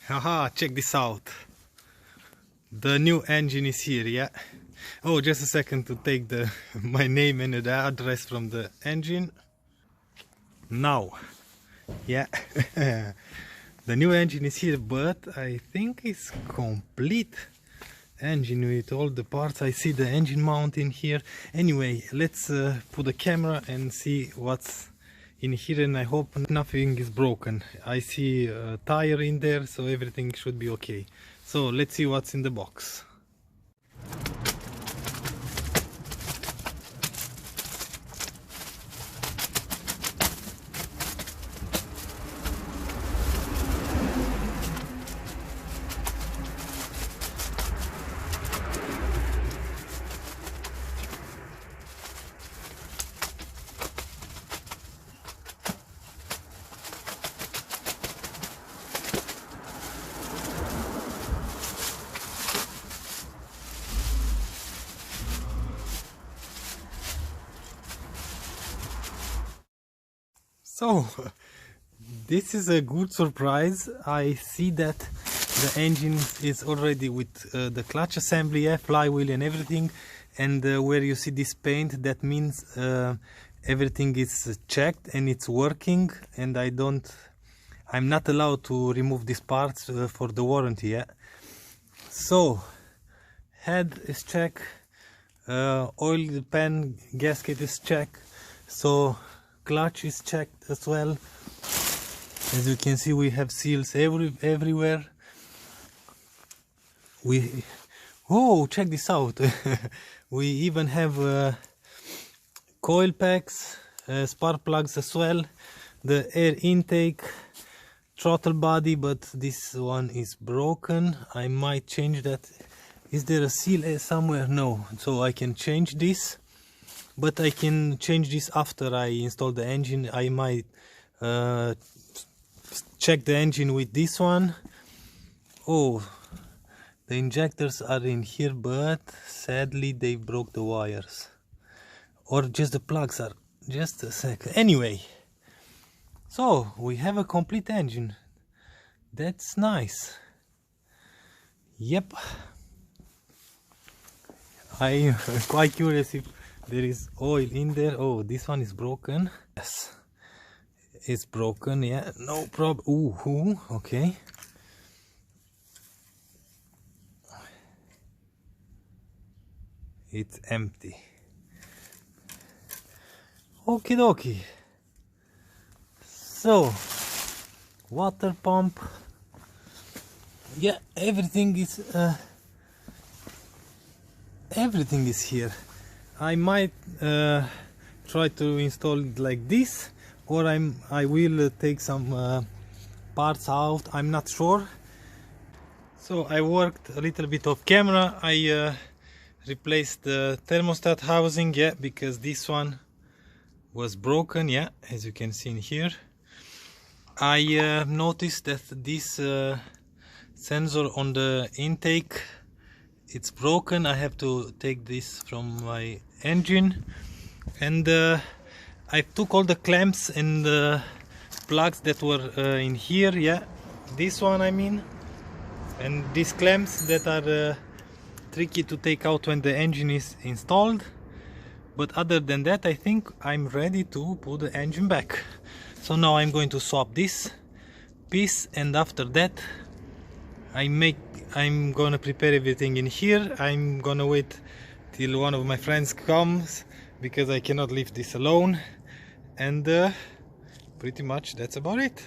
Haha, check this out. The new engine is here, yeah. Oh, just a second to take my name and the address from the engine. Now, yeah. The new engine is here, but I think it's complete engine with all the parts. I see the engine mount in here. Anyway, let's put the camera and see what's in here, and I hope nothing is broken. I see a tire in there, so everything should be okay. So let's see what's in the box. So, this is a good surprise. I see that the engine is already with the clutch assembly, yeah, flywheel and everything, and where you see this paint, that means everything is checked and it's working, and I'm not allowed to remove these parts for the warranty, yeah. So, head is checked, oil pan gasket is checked, so clutch is checked as well. As you can see, we have seals everywhere. Oh, check this out. We even have coil packs, spark plugs as well, the air intake, throttle body, but this one is broken. I might change that. Is there a seal somewhere? No, so I can change this. But I can change this after I install the engine. I might check the engine with this one. Oh, the injectors are in here, but sadly they broke the wires. Or just the plugs are. Just a second. Anyway, so we have a complete engine. That's nice. Yep. I'm quite curious if there is oil in there. Oh, this one is broken. Yes, it's broken. Yeah, no problem. Ooh, okay. It's empty. Okie dokie. So, water pump. Yeah, everything is here. I might try to install it like this, or I will take some parts out. I'm not sure. So I worked a little bit off camera. I replaced the thermostat housing, yeah, because this one was broken, yeah, as you can see in here. I noticed that this sensor on the intake, it's broken. I have to take this from my engine, and I took all the clamps and the plugs that were in here, yeah, this one I mean, and these clamps that are tricky to take out when the engine is installed. But other than that, I think I'm ready to put the engine back. So now I'm going to swap this piece, and after that I'm gonna prepare everything in here. I'm gonna wait till one of my friends comes, because I cannot leave this alone, and pretty much that's about it.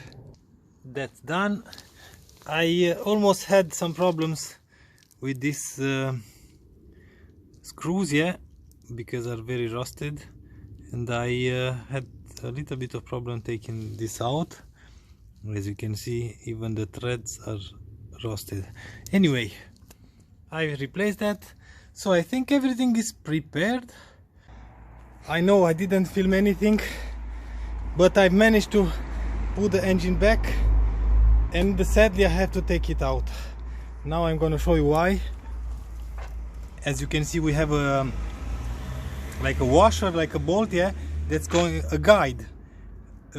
That's done. I almost had some problems with these screws, yeah, because they're very rusted, and I had a little bit of problem taking this out. As you can see, even the threads are rusted. Anyway, I replaced that, so I think everything is prepared. I know I didn't film anything, but I've managed to put the engine back, and sadly I have to take it out. Now I'm gonna show you why. As you can see, we have a like a washer, like a bolt, yeah, that's going a guide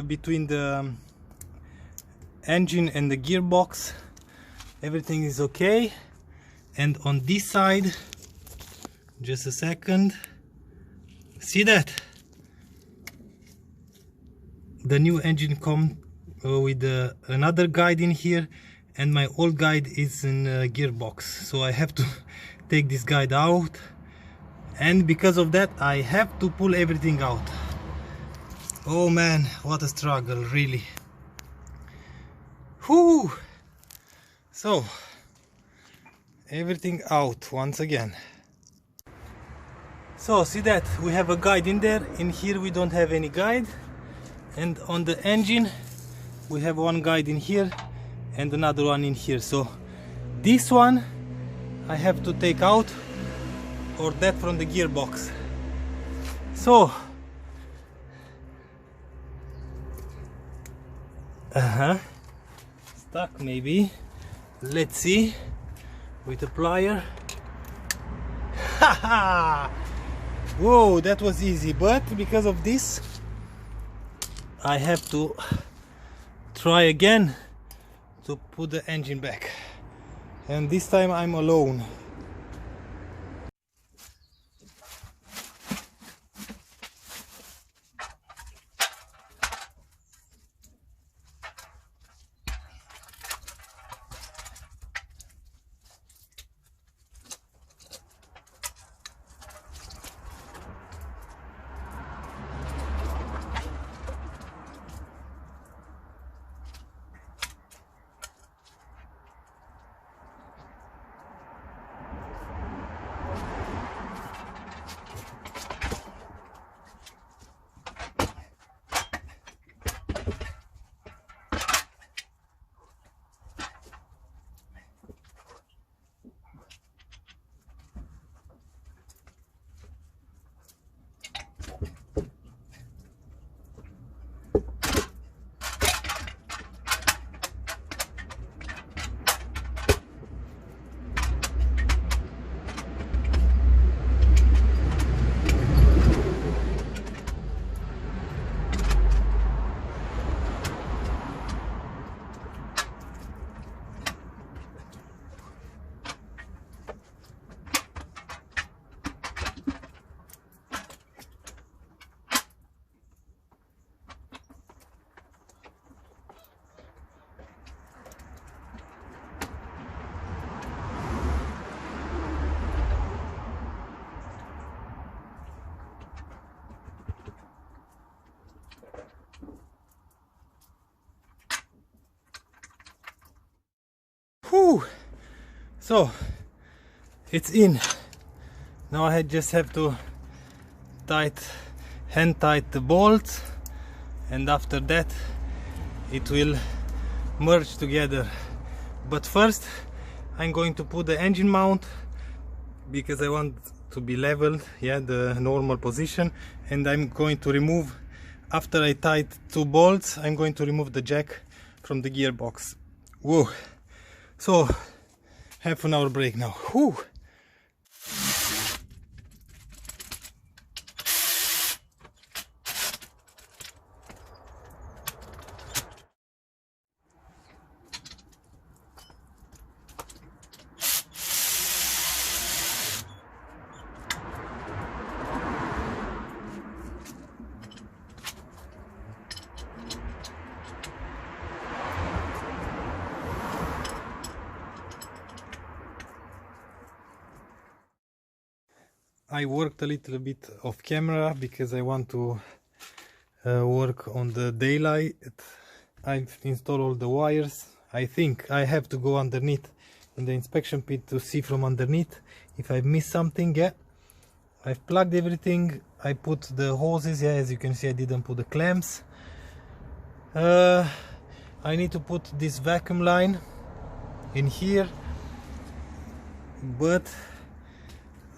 between the engine and the gearbox. everything is okay. And on this side, just a second, see that the new engine come with another guide in here, and my old guide is in gearbox, so I have to take this guide out, and because of that I have to pull everything out. Oh man, what a struggle, really. Whew. So everything out once again. So see that we have a guide in there. In here we don't have any guide, and on the engine we have one guide in here and another one in here. So this one I have to take out, or that from the gearbox. So stuck maybe. Let's see with a plier. Whoa, that was easy, but because of this I have to try again to put the engine back, and this time I'm alone. Whew. So it's in. Now I just have to hand tight the bolts, and after that it will merge together. But first I'm going to put the engine mount, because I want to be leveled, yeah, the normal position, and I'm going to remove, after I tied 2 bolts, I'm going to remove the jack from the gearbox. Whoa. So half an hour break now. Whew. I worked a little bit off camera because I want to work on the daylight. I've installed all the wires. I think I have to go underneath in the inspection pit to see from underneath if I've missed something. Yeah, I've plugged everything. I put the hoses. Yeah, as you can see, I didn't put the clamps. I need to put this vacuum line in here, but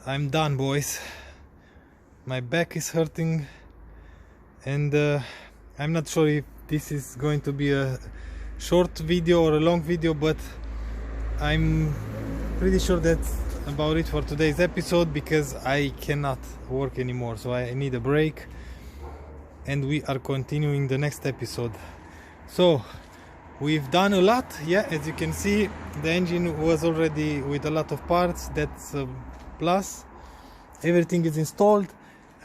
I'm done, boys. My back is hurting, and I'm not sure if this is going to be a short video or a long video, but I'm pretty sure that's about it for today's episode, because I cannot work anymore, so I need a break, and we are continuing the next episode. So we've done a lot, yeah, as you can see. the engine was already with a lot of parts. That's a plus. Everything is installed.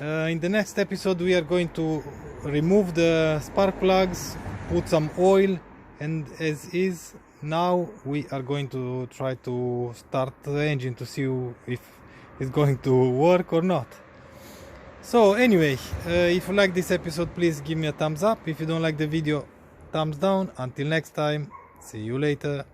In the next episode we are going to remove the spark plugs, put some oil, and as is now we are going to try to start the engine to see if it's going to work or not. So anyway, if you like this episode, please give me a thumbs up. If you don't like the video, thumbs down. Until next time, see you later.